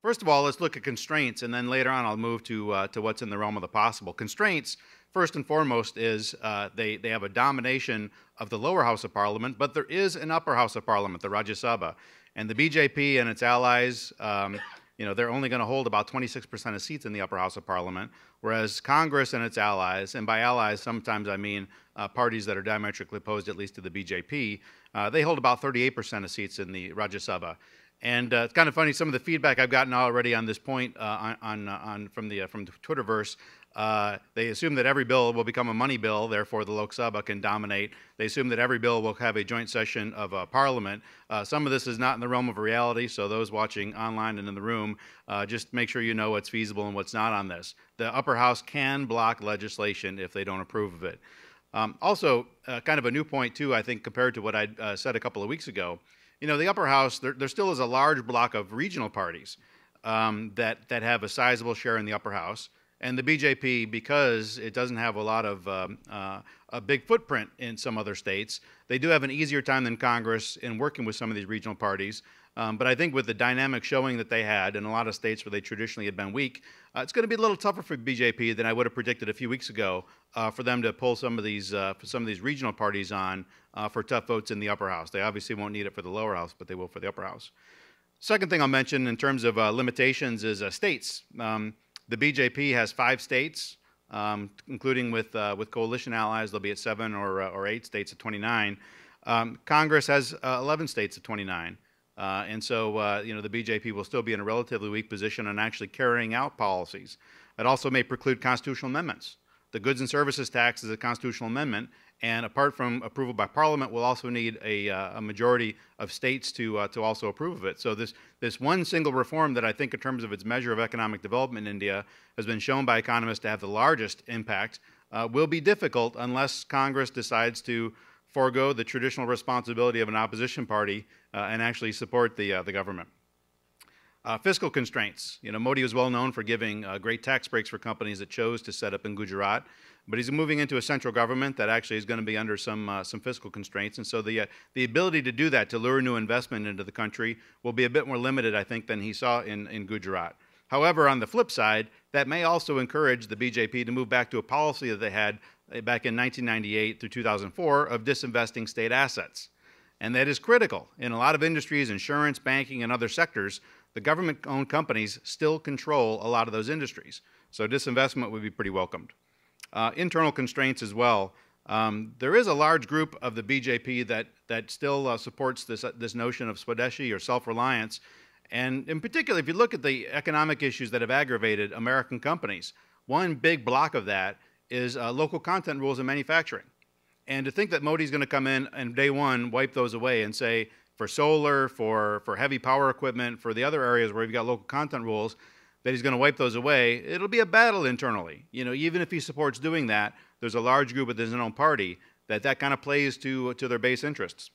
First of all, let's look at constraints, and then later on I'll move to what's in the realm of the possible. Constraints, first and foremost, is they have a domination of the lower house of parliament, but there is an upper house of parliament, the Rajya Sabha, and the BJP and its allies, they're only going to hold about 26% of seats in the upper house of parliament, whereas Congress and its allies, and by allies sometimes I mean parties that are diametrically opposed, at least to the BJP, they hold about 38% of seats in the Rajya Sabha. And it's kind of funny, some of the feedback I've gotten already on this point from the Twitterverse. They assume that every bill will become a money bill, therefore the Lok Sabha can dominate. They assume that every bill will have a joint session of Parliament. Some of this is not in the realm of reality, so those watching online and in the room, just make sure you know what's feasible and what's not on this. The upper house can block legislation if they don't approve of it. Also, kind of a new point too, I think, compared to what I said a couple of weeks ago. The upper house, there still is a large block of regional parties that have a sizable share in the upper house. And the BJP, because it doesn't have a lot of a big footprint in some other states, they do have an easier time than Congress in working with some of these regional parties. But I think with the dynamic showing that they had in a lot of states where they traditionally had been weak, it's going to be a little tougher for BJP than I would have predicted a few weeks ago for them to pull some of these regional parties on for tough votes in the upper house. They obviously won't need it for the lower house, but they will for the upper house. Second thing I'll mention in terms of limitations is states. The BJP has 5 states, including with coalition allies. They'll be at 7 or 8 states at 29. Congress has 11 states at 29. And so, the BJP will still be in a relatively weak position on actually carrying out policies. It also may preclude constitutional amendments. The goods and services tax is a constitutional amendment, and apart from approval by Parliament, we'll also need a majority of states to also approve of it. So this one single reform that I think in terms of its measure of economic development in India has been shown by economists to have the largest impact will be difficult unless Congress decides to forego the traditional responsibility of an opposition party and actually support the government. Fiscal constraints. Modi was well known for giving great tax breaks for companies that chose to set up in Gujarat, but he's moving into a central government that actually is going to be under some fiscal constraints, and so the ability to do that, to lure new investment into the country, will be a bit more limited, I think, than he saw in Gujarat. However, on the flip side, that may also encourage the BJP to move back to a policy that they had back in 1998 through 2004 of disinvesting state assets. And that is critical. In a lot of industries, insurance, banking, and other sectors, the government-owned companies still control a lot of those industries. So disinvestment would be pretty welcomed. Internal constraints as well. There is a large group of the BJP that still supports this notion of Swadeshi or self-reliance. And in particular, if you look at the economic issues that have aggravated American companies, one big block of that is local content rules in manufacturing. And to think that Modi's going to come in and day one wipe those away and say for solar, for heavy power equipment, for the other areas where you've got local content rules, that he's going to wipe those away, it'll be a battle internally. Even if he supports doing that, there's a large group within his own party that kind of plays to their base interests.